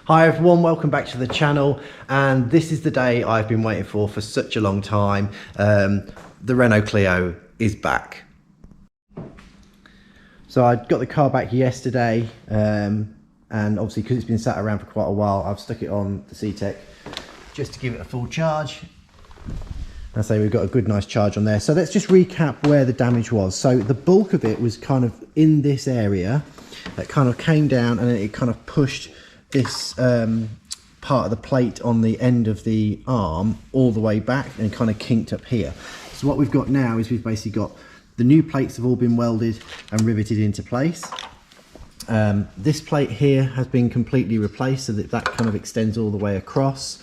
Hi everyone, welcome back to the channel, and this is the day I've been waiting for such a long time. The Renault Clio is back. So I got the car back yesterday, and obviously because it's been sat around for quite a while, I've stuck it on the C-Tech just to give it a full charge. I say we've got a good nice charge on there. So let's just recap where the damage was. So the bulk of it was kind of in this area that kind of came down, and it kind of pushed this part of the plate on the end of the arm all the way back and kind of kinked up here. So what we've got now is we've basically got the new plates have all been welded and riveted into place. This plate here has been completely replaced so that kind of extends all the way across.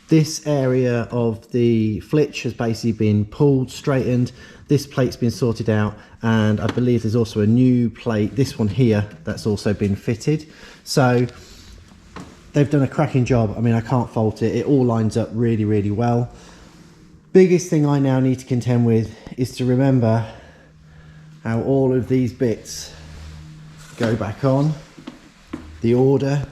This area of the flitch has basically been pulled, straightened. This plate's been sorted out, and I believe there's also a new plate, this one here, that's also been fitted. So they've done a cracking job. I mean, I can't fault it. It all lines up really, really well. Biggest thing I now need to contend with is to remember how all of these bits go back on, the order,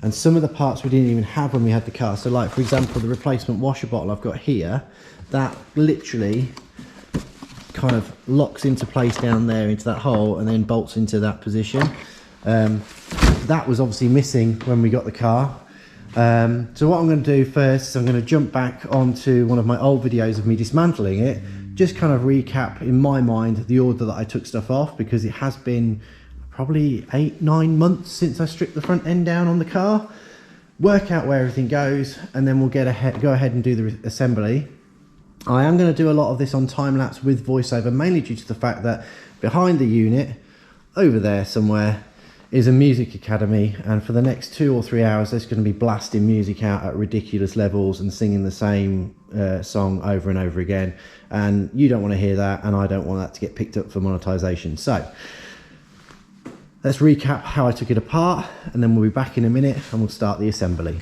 and some of the parts we didn't even have when we had the car. So like, for example, the replacement washer bottle I've got here, that literally kind of locks into place down there into that hole and then bolts into that position. That was obviously missing when we got the car. So what I'm going to do first is I'm going to jump back onto one of my old videos of me dismantling it, just kind of recap in my mind the order that I took stuff off, because it has been probably 8-9 months since I stripped the front end down on the car. Work out where everything goes, and then we'll go ahead and do the assembly. I am going to do a lot of this on time lapse with voiceover, mainly due to the fact that behind the unit over there somewhere is a music academy, and for the next 2 or 3 hours there's going to be blasting music out at ridiculous levels and singing the same song over and over again, and you don't want to hear that, and I don't want that to get picked up for monetization. So let's recap how I took it apart, and then we'll be back in a minute and we'll start the assembly.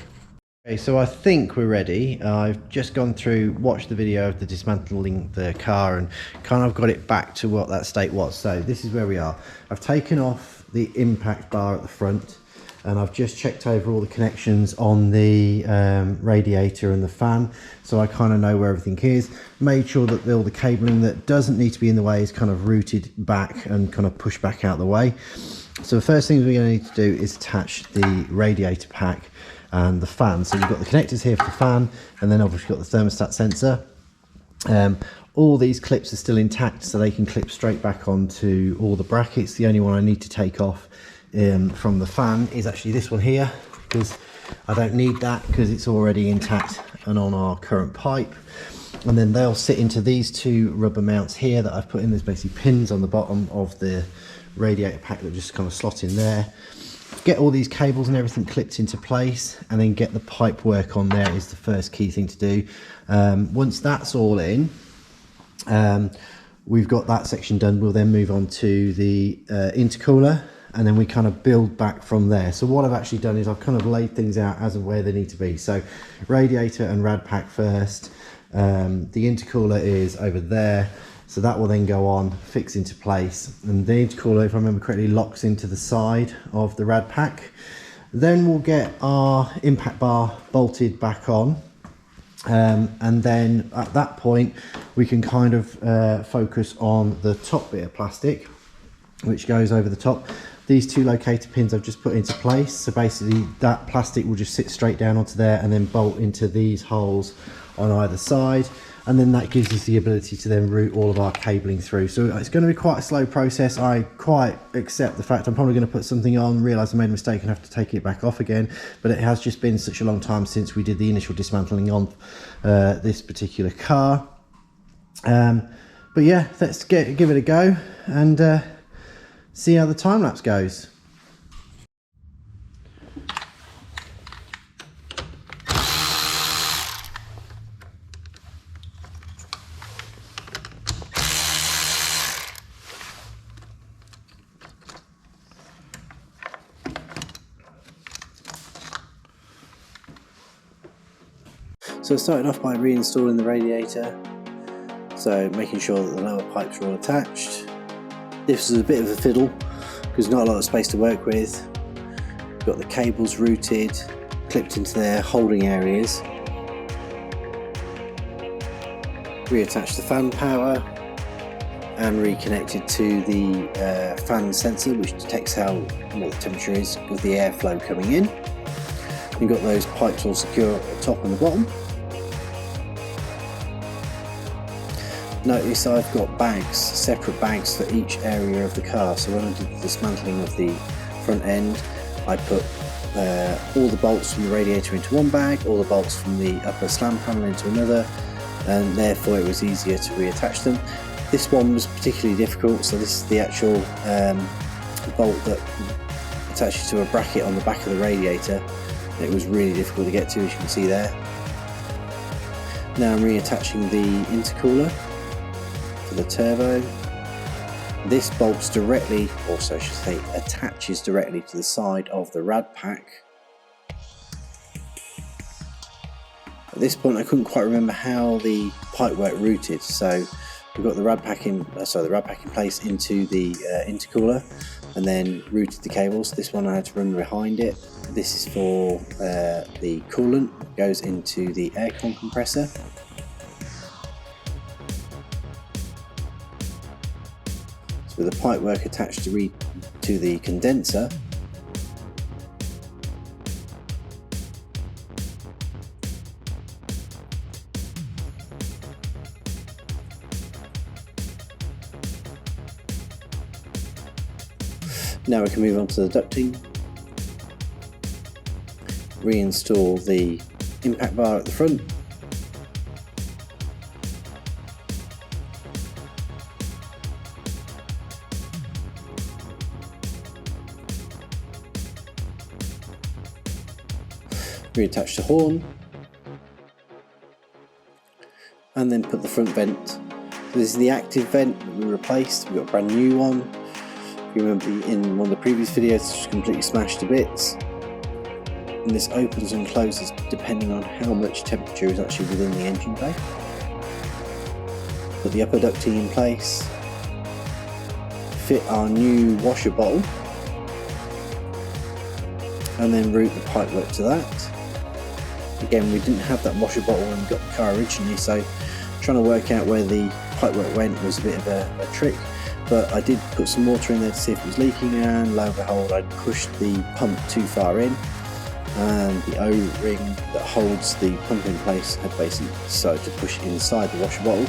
Okay, so I think we're ready. I've just gone through, watched the video of the dismantling the car, and kind of got it back to what that state was. So this is where we are. I've taken off the impact bar at the front, and I've just checked over all the connections on the radiator and the fan, so I kind of know where everything is. Made sure that all the cabling that doesn't need to be in the way is kind of routed back and kind of pushed back out the way. So the first thing we're going to need to do is attach the radiator pack and the fan. So you've got the connectors here for the fan, and then obviously you've got the thermostat sensor. All these clips are still intact, so they can clip straight back onto all the brackets. The only one I need to take off from the fan is actually this one here, because I don't need that because it's already intact and on our current pipe. And then they'll sit into these two rubber mounts here that I've put in. There's basically pins on the bottom of the radiator pack that just kind of slot in there. Get all these cables and everything clipped into place, and then get the pipe work on there is the first key thing to do. Once that's all in, we've got that section done, we'll then move on to the intercooler, and then we kind of build back from there. So what I've actually done is I've kind of laid things out as of where they need to be. So radiator and rad pack first, the intercooler is over there, so that will then go on, fix into place, and the intercooler, if I remember correctly, locks into the side of the rad pack. Then we'll get our impact bar bolted back on, and then at that point we can kind of focus on the top bit of plastic which goes over the top. These two locator pins I've just put into place, so basically that plastic will just sit straight down onto there and then bolt into these holes on either side, and then that gives us the ability to then route all of our cabling through. So it's going to be quite a slow process. I quite accept the fact I'm probably going to put something on, realise I made a mistake and have to take it back off again, but it has just been such a long time since we did the initial dismantling on this particular car. But yeah, let's give it a go and see how the time lapse goes. So I started off by reinstalling the radiator, so making sure that the lower pipes are all attached. This was a bit of a fiddle because not a lot of space to work with. got the cables routed, clipped into their holding areas. Reattached the fan power and reconnected to the fan sensor, which detects what the temperature is of the airflow coming in. We've got those pipes all secure at the top and the bottom. Notice I've got bags, separate bags for each area of the car. So when I did the dismantling of the front end, I put all the bolts from the radiator into one bag, all the bolts from the upper slam panel into another, and therefore it was easier to reattach them. This one was particularly difficult, so this is the actual bolt that attaches to a bracket on the back of the radiator. It was really difficult to get to, as you can see there. Now I'm reattaching the intercooler for the turbo. This bolts directly, or so I should say, attaches directly to the side of the rad pack. At this point I couldn't quite remember how the pipework routed, so we've got the rad pack in place into the intercooler, and then routed the cables. This one I had to run behind it. This is for the coolant, goes into the aircon compressor. So with the pipework attached to the condenser, now we can move on to the ducting, reinstall the impact bar at the front, reattach the horn, and then put the front vent. So this is the active vent that we replaced. We've got a brand new one. You remember in one of the previous videos, it's just completely smashed to bits. And this opens and closes depending on how much temperature is actually within the engine bay. Put the upper ducting in place, fit our new washer bottle, and then route the pipework to that. Again, we didn't have that washer bottle when we got the car originally, so trying to work out where the pipework went was a bit of a trick. But I did put some water in there to see if it was leaking, and lo and behold, I'd pushed the pump too far in, and the O-ring that holds the pump in place had basically decided to push inside the washer bottle.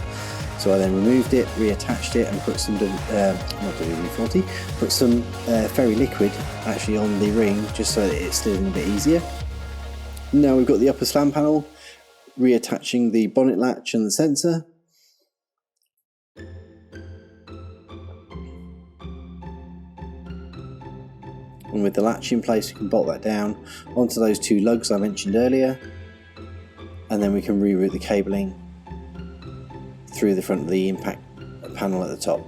So I then removed it, reattached it, and put some not WD-40, put some fairy liquid actually on the ring, just so that it slid in a bit easier. Now we've got the upper slam panel, reattaching the bonnet latch and the sensor. And with the latch in place, we can bolt that down onto those two lugs I mentioned earlier, and then we can reroute the cabling through the front of the impact panel at the top.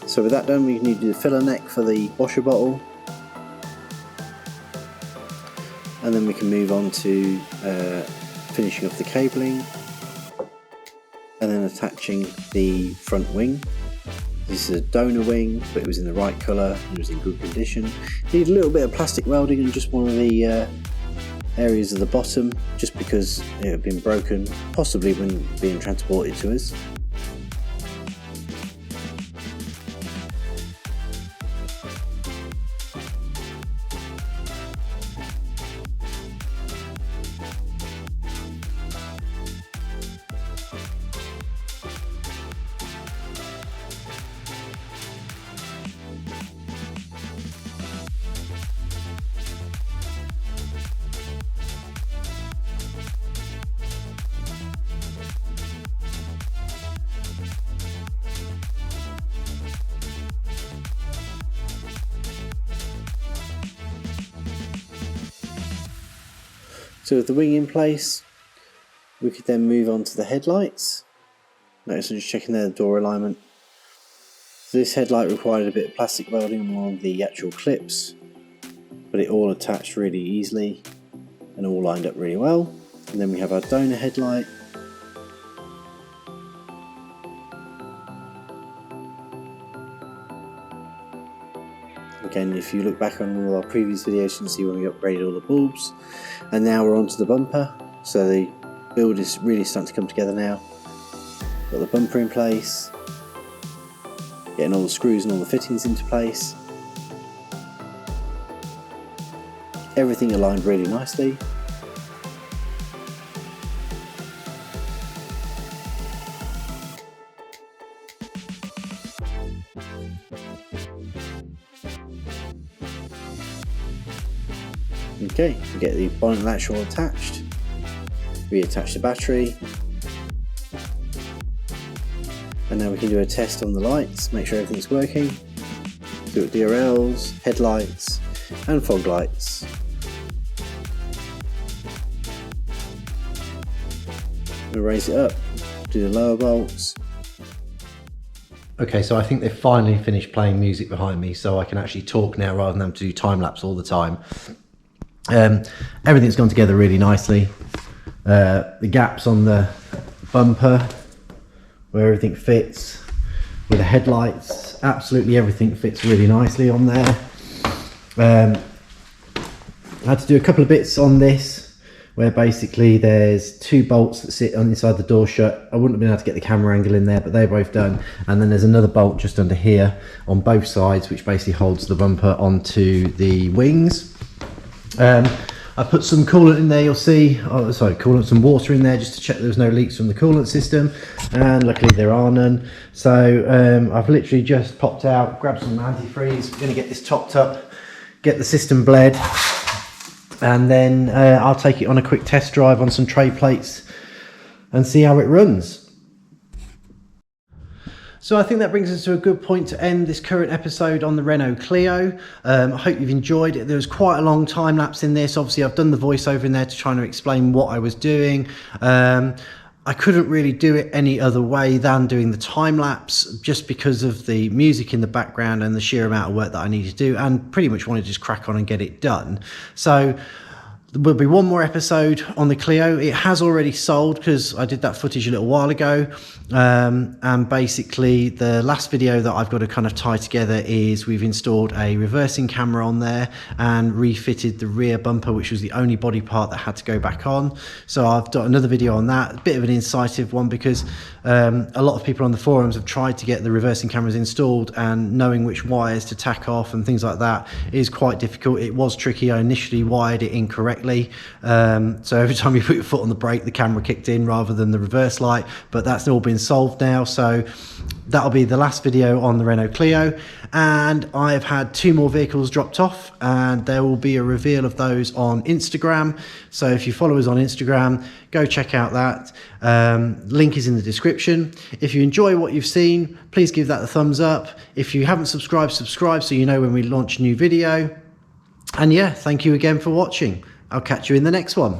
So with that done, we need to do the filler neck for the washer bottle, and then we can move on to finishing off the cabling, and then attaching the front wing. This is a donor wing, but it was in the right colour, it was in good condition. Need a little bit of plastic welding in just one of the areas of the bottom, just because it had been broken, possibly when being transported to us. So with the wing in place, We could then move on to the headlights. Notice I'm just checking their door alignment. So this headlight required a bit of plastic welding on the actual clips, but it all attached really easily and all lined up really well. And then we have our donor headlight. Again, if you look back on all our previous videos, you can see when we upgraded all the bulbs. And now we're onto the bumper. So the build is really starting to come together now. Got the bumper in place, getting all the screws and all the fittings into place. Everything aligned really nicely. Okay, we get the bonnet latch all attached, reattach the battery, and now we can do a test on the lights, make sure everything's working. Do DRLs, headlights and fog lights. We'll raise it up, do the lower bolts. Okay, so I think they've finally finished playing music behind me, so I can actually talk now rather than have to do time lapse all the time. Everything's gone together really nicely. The gaps on the bumper, where everything fits, with the headlights, absolutely everything fits really nicely on there. I had to do a couple of bits on this, where basically there's two bolts that sit on inside the door shut. I wouldn't have been able to get the camera angle in there, but they're both done. And then there's another bolt just under here on both sides, which basically holds the bumper onto the wings. I put some coolant in there, you'll see, some water in there just to check there was no leaks from the coolant system, and luckily there are none. So I've literally just popped out, grabbed some antifreeze, we're going to get this topped up, get the system bled, and then I'll take it on a quick test drive on some tray plates and see how it runs. So I think that brings us to a good point to end this current episode on the Renault Clio. I hope you've enjoyed it. There was quite a long time lapse in this. Obviously I've done the voiceover in there to try and explain what I was doing. I couldn't really do it any other way than doing the time lapse, just because of the music in the background and the sheer amount of work that I need to do, and pretty much want to just crack on and get it done. So there will be one more episode on the Clio. It has already sold because I did that footage a little while ago. And basically the last video that I've got to kind of tie together is we've installed a reversing camera on there and refitted the rear bumper, which was the only body part that had to go back on. So I've got another video on that, a bit of an incisive one, because a lot of people on the forums have tried to get the reversing cameras installed, and knowing which wires to tack off and things like that is quite difficult. It was tricky. I initially wired it incorrectly. So every time you put your foot on the brake, the camera kicked in rather than the reverse light, but that's all been solved now. So that'll be the last video on the Renault Clio, and I've had 2 more vehicles dropped off, and there will be a reveal of those on Instagram. So if you follow us on Instagram, go check out that. Link is in the description. If you enjoy what you've seen, please give that a thumbs up. If you haven't subscribed, subscribe so you know when we launch a new video. And yeah, thank you again for watching. I'll catch you in the next one.